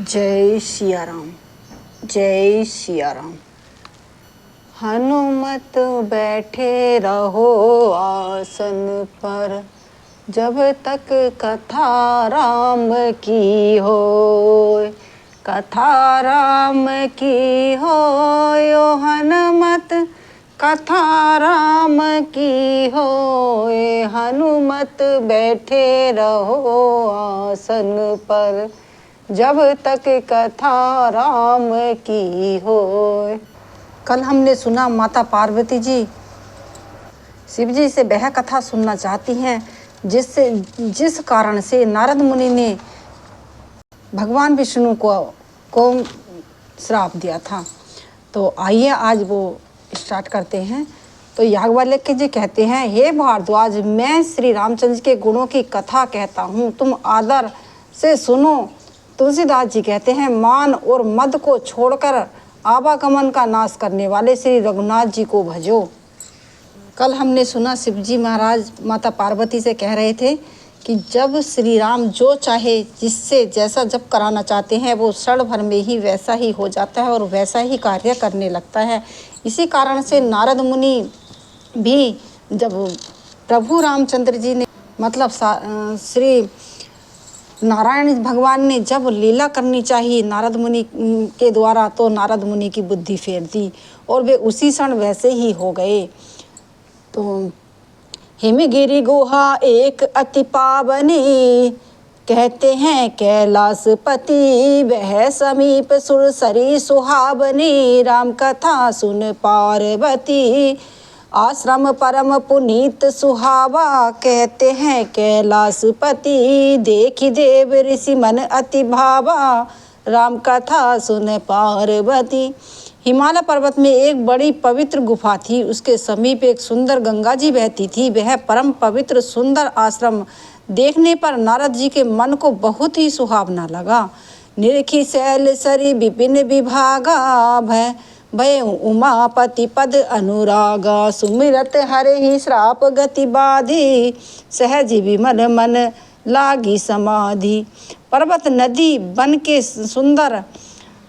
जय सिया राम, जय सिया राम। हनुमत बैठे रहो आसन पर, जब तक कथा राम की होय। कथा राम की होय ओ हनुमत, कथा राम की होय। हनुमत बैठे रहो आसन पर, जब तक कथा राम की होय। कल हमने सुना माता पार्वती जी शिव जी से वह कथा सुनना चाहती हैं जिस कारण से नारद मुनि ने भगवान विष्णु को श्राप दिया था। तो आइए आज वो स्टार्ट करते हैं। तो याज्ञवल्क्य जी कहते हैं, हे भारद्वाज, मैं श्री रामचंद्र के गुणों की कथा कहता हूँ, तुम आदर से सुनो। तुलसीदास जी कहते हैं, मान और मद को छोड़कर आवागमन का नाश करने वाले श्री रघुनाथ जी को भजो। कल हमने सुना शिव जी महाराज माता पार्वती से कह रहे थे कि जब श्री राम जो चाहे, जिससे जैसा जब कराना चाहते हैं, वो क्षण भर में ही वैसा ही हो जाता है और वैसा ही कार्य करने लगता है। इसी कारण से नारद मुनि भी जब प्रभु रामचंद्र जी ने मतलब श्री नारायण भगवान ने जब लीला करनी चाहिए नारद मुनि के द्वारा, तो नारद मुनि की बुद्धि फेर दी और वे उसी क्षण वैसे ही हो गए। तो हिमगिरि गुहा एक अति पावनी, कहते हैं कैलाशपति, वह समीप सुरसरी सुहावनी। राम कथा सुन पार्वती, आश्रम परम पुनीत सुहावा, कहते हैं कैलाशपति, देखी देव ऋषि मन अति भावा। राम कथा सुन पार्वती। हिमालय पर्वत में एक बड़ी पवित्र गुफा थी, उसके समीप एक सुंदर गंगा जी बहती थी। वह परम पवित्र सुंदर आश्रम देखने पर नारद जी के मन को बहुत ही सुहावना लगा। निरखी शैल सरी विपिन विभागा, भय उमापति पद अनुरागा। सुमिरत हरे ही श्राप गति बाधी, सहज विमल मन लागी समाधि। पर्वत नदी वन के सुंदर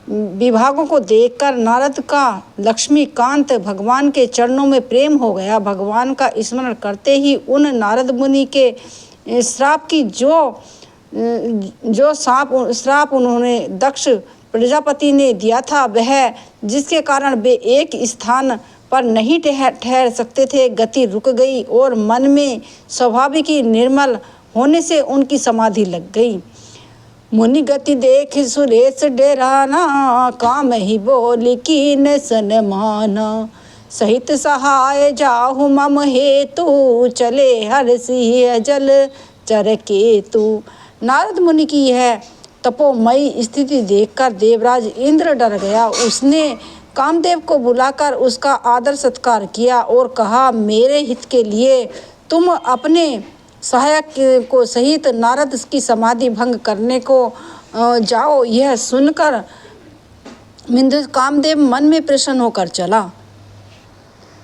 विभागों को देखकर नारद का लक्ष्मीकांत भगवान के चरणों में प्रेम हो गया। भगवान का स्मरण करते ही उन नारद मुनि के श्राप की जो श्राप उन्होंने दक्ष प्रजापति ने दिया था, वह जिसके कारण वे एक स्थान पर नहीं ठहर सकते थे, गति रुक गई और मन में स्वाभाविक ही निर्मल होने से उनकी समाधि लग गई। मुनि गति देख सुरेश डेराना, काम ही बोल की न सन माना। सहित सहाय जाहु मम हेतु, चले हर सिंह जल चर केतु। नारद मुनि की यह तपोमयी स्थिति देखकर देवराज इंद्र डर गया। उसने कामदेव को बुलाकर उसका आदर सत्कार किया और कहा, मेरे हित के लिए तुम अपने सहायक को सहित नारद की समाधि भंग करने को जाओ। यह सुनकर कामदेव मन में प्रसन्न होकर चला।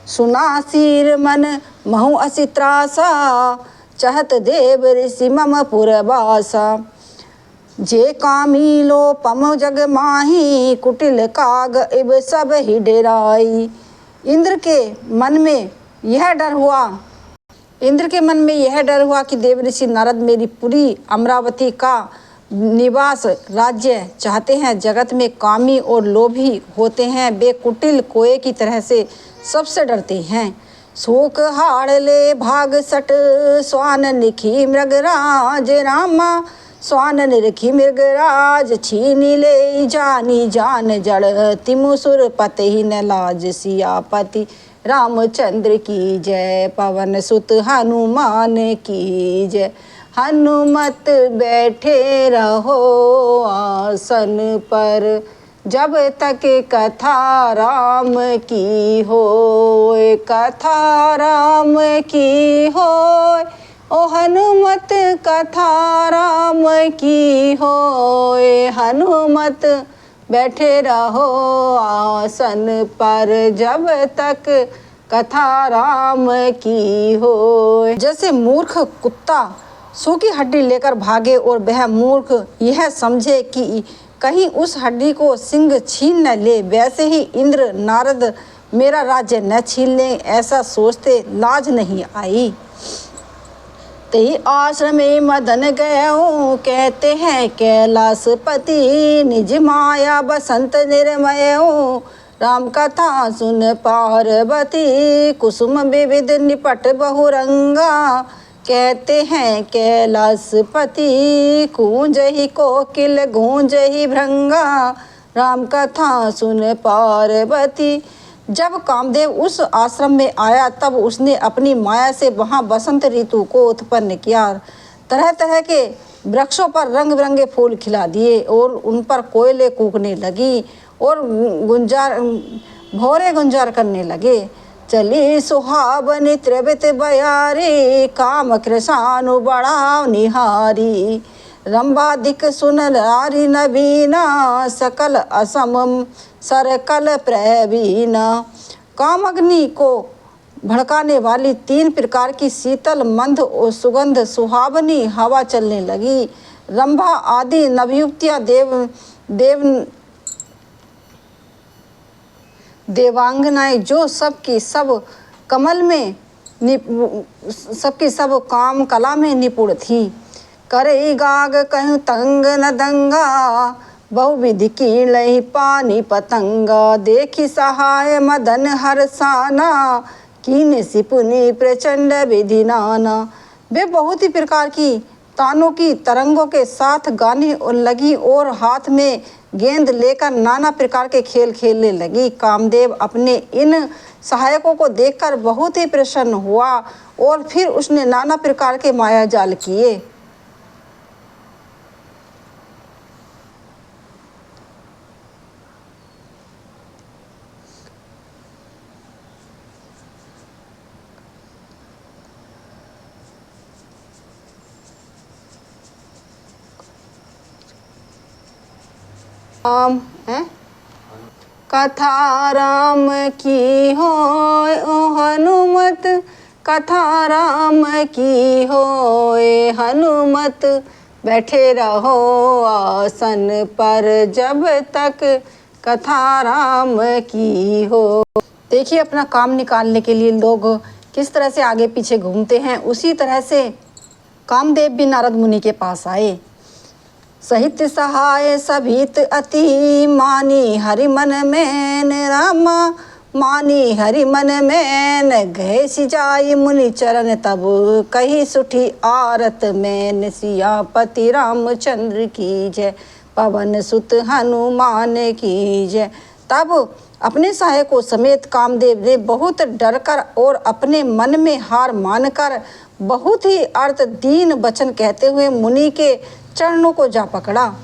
सुना सिर मन महु असी त्रासा, चहत देव ऋषि मम पुरवासा। जे कामी लो पम जग माही, कुटिल काग इब सब ही डेराई। इंद्र के मन में यह डर हुआ कि देव ऋषि नारद मेरी पुरी अमरावती का निवास राज्य चाहते हैं। जगत में कामी और लोभी होते हैं, वे कुटिल कोए की तरह से सबसे डरते हैं। शोक हाड़ ले भाग सट, स्वान निखी मृगराज रामा। स्वान निरखी मृगराज, छीनी ले जानी जान जड़। तिमुसुर पते ही न लाज सियापति, रामचंद्र की जय। पवन सुत हनुमान की जय। हनुमत बैठे रहो आसन पर, जब तक कथा राम की होय। कथा राम की होय ओ हनुमत, कथा राम की होय। हनुमत बैठे रहो आसन पर, जब तक कथा राम की होय। जैसे मूर्ख कुत्ता सूखी हड्डी लेकर भागे और वह मूर्ख यह समझे कि कहीं उस हड्डी को सिंह छीन न ले, वैसे ही इंद्र नारद मेरा राज्य न छीन ले, ऐसा सोचते लाज नहीं आई। ते आश्रम में मदन गयो, कहते हैं कैलाशपति, निज माया बसंत निर्मयो, राम कथा सुन पार्वती, कुसुम विविध निपट बहुरंगा, कहते हैं कैलाशपति, गूंज ही कोकिल गूंज ही भृंगा, राम कथा सुन पार्वती। जब कामदेव उस आश्रम में आया तब उसने अपनी माया से वहाँ बसंत ऋतु को उत्पन्न किया। तरह तरह के वृक्षों पर रंग बिरंगे फूल खिला दिए और उन पर कोयले कूकने लगी और भौरे गुंजार करने लगे। चली सुहावनी त्रिवित बयारी, काम कृषानु बढ़ाव निहारी, रंबादिक सुन रारी नवीना, सकल असम सरकल प्रवीणा। कामअग्नि को भड़काने वाली 3 प्रकार की शीतल मंद और सुगंध सुहावनी हवा चलने लगी। रंभा आदि नवयुवतियाँ देवांगनाएं जो सबकी सब कमल में सबकी सब काम कला में निपुण थी। करे गाग कहूँ तंग न दंगा, बहुविधि की लही पानी पतंगा, देखी सहाय मदन हरसाना, कीन सिपुनी प्रचंड विधि नाना। वे बहुत ही प्रकार की तानों की तरंगों के साथ गाने लगी और हाथ में गेंद लेकर नाना प्रकार के खेल खेलने लगी। कामदेव अपने इन सहायकों को देखकर बहुत ही प्रसन्न हुआ और फिर उसने नाना प्रकार के माया जाल किए। है कथा राम की होय ओ हनुमत, कथा राम की होय हनुमत, बैठे रहो आसन पर जब तक कथा राम की हो। देखिए अपना काम निकालने के लिए लोग किस तरह से आगे पीछे घूमते हैं, उसी तरह से कामदेव भी नारद मुनि के पास आए। सहित सहाय सभित अति, मानी हरि मन मैन रामा, मानी हरि मन मैन, गए सिजाई मुनि चरण तब कही सुठी आरत मैन, सियापति रामचंद्र की जय, पवन सुत हनुमान की जय। तब अपने सहायकों समेत कामदेव ने बहुत डरकर और अपने मन में हार मानकर बहुत ही अर्थ दीन वचन कहते हुए मुनि के चरणों को जा पकड़ा।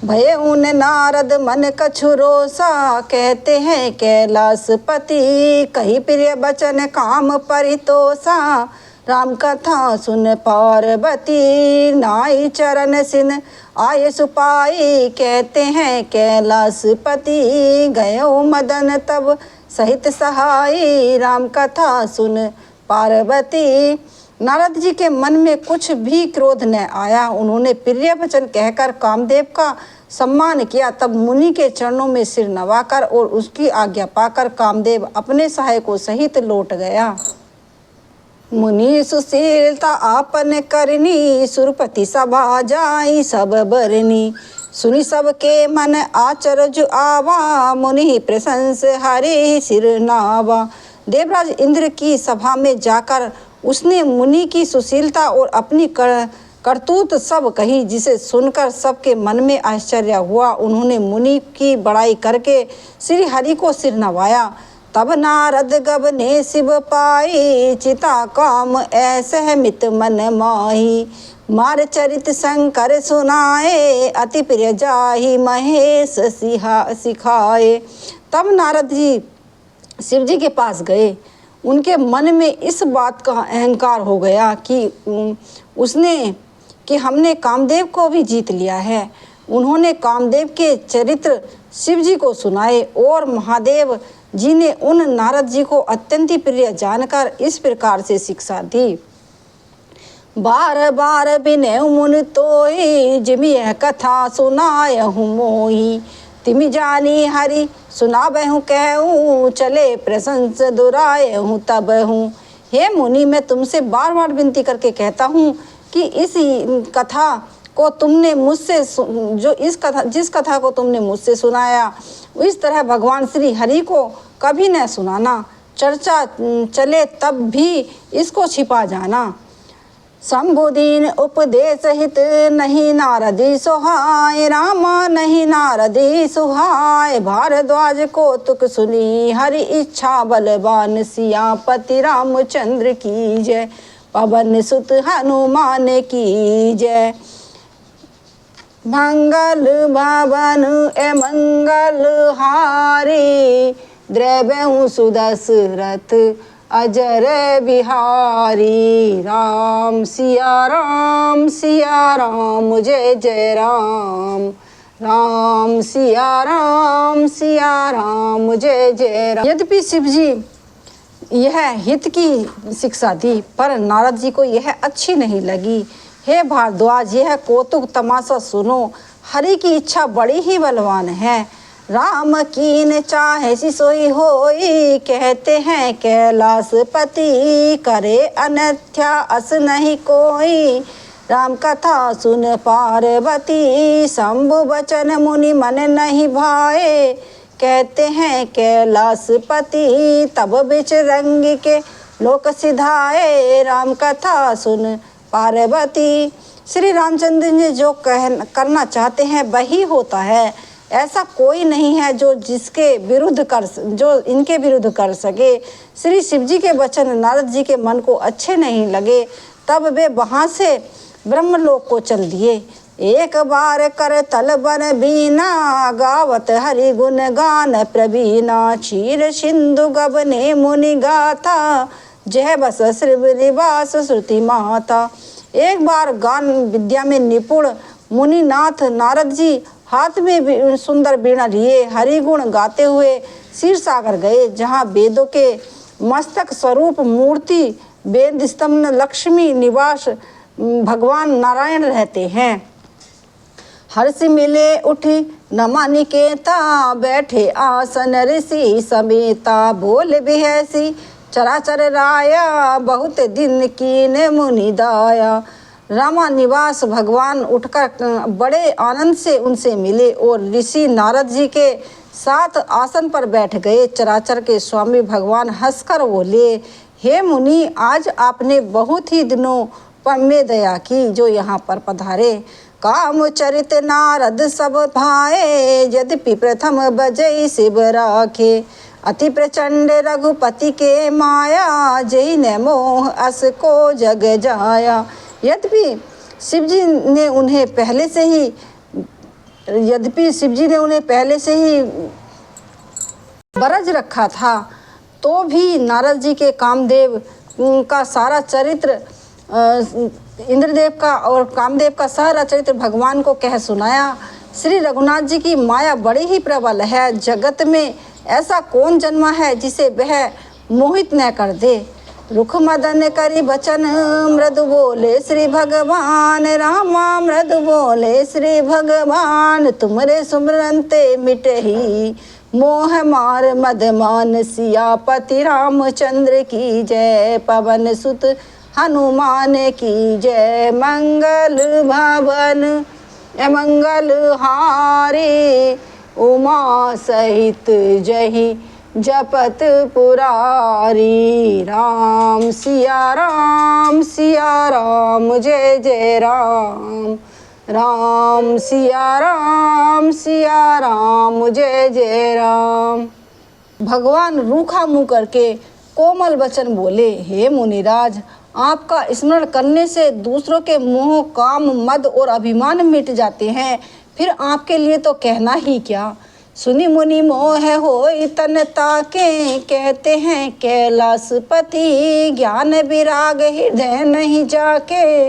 भय उन नारद मन कछु रोसा, कहते हैं कैलाशपति, कही प्रिय बचन काम परितोषा, राम कथा सुन पार्वती, नाई चरण सिन आये सुपाई, कहते हैं कैलाशपति, गयो मदन तब सहित सहाई, राम कथा सुन पार्वती। नारद जी के मन में कुछ भी क्रोध न आया। उन्होंने प्रिय वचन कहकर कामदेव का सम्मान किया। तब मुनि के चरणों में सिर नवाकर और उसकी आज्ञा पाकर कामदेव अपने सहायकों सहित लौट गया। मुनि सुशीलता आपन करनी, सुरपति सभा जाई सब बरनी, सुनी सबके मन आचरज आवा, मुनि प्रशंस हरि सिर नावा। देवराज इंद्र की सभा में जाकर उसने मुनि की सुशीलता और अपनी करतूत सब कही, जिसे सुनकर सबके मन में आश्चर्य हुआ। उन्होंने मुनि की बड़ाई करके श्री हरि को सिर नवाया। तब नारद गबने शिव पाई, चिता काम ऐसे मित मन माही, मार चरित शंकर सुनाए, अति प्रिय जाहि महेश सिखाए। तब नारद जी शिव जी के पास गए। उनके मन में इस बात का अहंकार हो गया कि हमने कामदेव को भी जीत लिया है। उन्होंने कामदेव के चरित्र शिव जी को सुनाए और महादेव जी ने उन नारद जी को अत्यंत प्रिय जानकर इस प्रकार से शिक्षा दी। बार बार बिने मुन तोई, जिम यह कथा सुनाय हूँ मोही। तिमि जानी हरि सुनाबे हूँ कहूँ, चले प्रशंस दुराय हूँ तब हूँ। हे मुनि, मैं तुमसे बार बार विनती करके कहता हूँ कि इस कथा को तुमने मुझसे जिस कथा को तुमने मुझसे सुनाया, इस तरह भगवान श्री हरि को कभी न सुनाना। चर्चा चले तब भी इसको छिपा जाना। शंभुदीन उपदेश हित, नहीं नारदी सुहाय। रामा नहीं नारदी सुहाय। भारद्वाज को तुक सुनी, हरि इच्छा बलवान। सियापति रामचंद्र की जय, पवन सुत हनुमान की जय। मंगल भवन ए मंगल हारी, द्रव्यहु सुदशरथ अजर बिहारी। राम सिया राम जय जय राम। राम सिया राम जय जय राम। यद्यपि शिव जी यह हित की शिक्षा दी, पर नारद जी को यह अच्छी नहीं लगी। हे भारद्वाज, यह कौतुक तमाशा सुनो। हरि की इच्छा बड़ी ही बलवान है। राम कीन चाहे सोई होई, कहते हैं कैलाशपति। करे अन्यथा अस नहीं कोई, राम कथा सुन पार्वती। शंभु बचन मुनि मन नहीं भाए, कहते हैं कैलाशपति। तब बिच रंग के लोक सिधाए, राम कथा सुन पार्वती। श्री रामचंद्र जी जो करना चाहते हैं वही होता है। ऐसा कोई नहीं है जो इनके विरुद्ध कर सके। श्री शिव जी के वचन नारद जी के मन को अच्छे नहीं लगे, तब वे वहाँ से ब्रह्मलोक को चल दिए। एक बार कर तल बन बीना, गावत हरि गुण गान प्रवीणा। क्षीर सिंधु गबने मुनि गाथा, जय बस श्रीनिवास श्रुति माता। एक बार गान विद्या में निपुण मुनिनाथ नारद जी हाथ में सुंदर बीणा लिए हरिगुण गाते हुए क्षीर सागर गए, जहाँ वेदों के मस्तक स्वरूप मूर्ति वेद स्तंभ लक्ष्मी निवास भगवान नारायण रहते हैं। हर्ष मिले उठी नमा निकेता, बैठे आसन ऋषि समेता। बोल बिहसी चराचर राया, बहुत दिन कीने मुनि दाया। रामा निवास भगवान उठकर बड़े आनंद से उनसे मिले और ऋषि नारद जी के साथ आसन पर बैठ गए। चराचर के स्वामी भगवान हंसकर बोले, हे मुनि, आज आपने बहुत ही दिनों पर में दया की जो यहाँ पर पधारे। काम चरित नारद सब भाए, यद्यपि प्रथम बजई शिव राखे। अति प्रचंड रघुपति के माया, जय न मोह अस को जग जाया। यद्यपि शिव जी ने उन्हें पहले से ही बरज रखा था, तो भी नारद जी के कामदेव का सारा चरित्र इंद्रदेव का और कामदेव का सारा चरित्र भगवान को कह सुनाया। श्री रघुनाथ जी की माया बड़ी ही प्रबल है। जगत में ऐसा कौन जन्मा है जिसे वह मोहित न कर दे। रुख मदन करी बचन, मृदु बोले श्री भगवान। रामा मृदु बोले श्री भगवान, तुमरे सुमरनते मिटही मोह मार मदमान। सियापति रामचंद्र की जय, पवन सुत हनुमान की जय। मंगल भवन मंगल हारी, उमा सहित जही जपत पुरारी। राम सिया राम जय जय राम। राम सिया राम जय जय राम। भगवान रूखा मुँह करके कोमल वचन बोले, हे मुनिराज, आपका स्मरण करने से दूसरों के मोह काम मद और अभिमान मिट जाते हैं, फिर आपके लिए तो कहना ही क्या। सुनि मुनि मोह होई तन ताके, कहते हैं कैलाशपति। ज्ञान विराग हृदय नहीं जाके,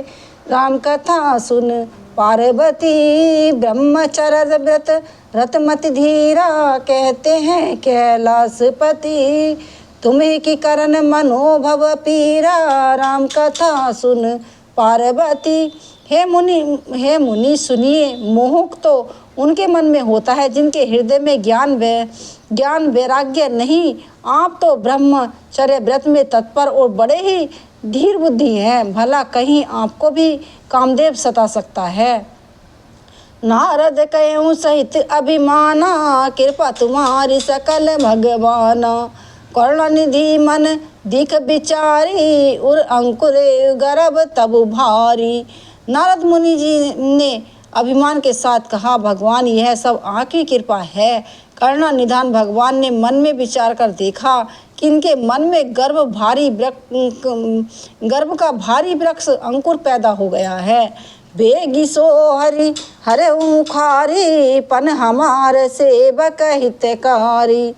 राम कथा सुन पार्वती। ब्रह्मचर्य व्रत रतमति धीरा, कहते हैं कैलाशपति। तुम्हें की करन मनोभव पीरा, राम कथा सुन पार्वती। हे मुनि सुनिए, मोह तो उनके मन में होता है जिनके हृदय में ज्ञान वैराग्य नहीं। आप तो ब्रह्मचर्य व्रत में तत्पर और बड़े ही धीर बुद्धि हैं, भला कहीं आपको भी कामदेव सता सकता है। नारद कहूँ सहित अभिमाना, कृपा तुम्हारी सकल भगवाना। करुणानिधि मन दिख विचारी, उर अंकुरे गर्भ तब भारी। नारद मुनि जी ने अभिमान के साथ कहा, भगवान यह सब आपकी कृपा है। करुणा निधान भगवान ने मन में विचार कर देखा कि इनके मन में गर्भ का भारी वृक्ष अंकुर पैदा हो गया है। बेगी सो हरि हरे मुखारी, पन हमार सेवक हितकारी।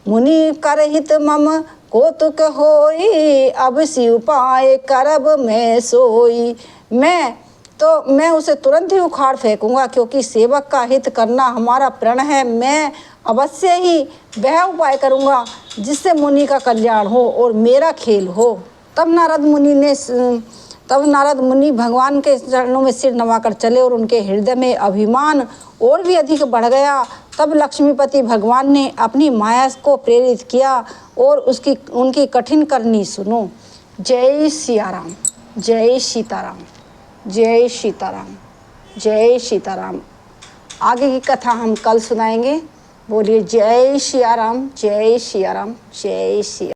मुनि कर हित मम कौतुक होई, अब शिव पाए करब मैं सोई। मैं उसे तुरंत ही उखाड़ फेंकूंगा, क्योंकि सेवक का हित करना हमारा प्रण है। मैं अवश्य ही वह उपाय करूंगा जिससे मुनि का कल्याण हो और मेरा खेल हो। तब नारद मुनि भगवान के चरणों में सिर नवाकर चले और उनके हृदय में अभिमान और भी अधिक बढ़ गया। तब लक्ष्मीपति भगवान ने अपनी माया को प्रेरित किया और उनकी कठिन करनी सुनो। जय सियाराम, जय सीताराम, जय सीताराम, जय सीताराम। आगे की कथा हम कल सुनाएंगे। बोलिए जय सियाराम, जय सियाराम, जय सिया।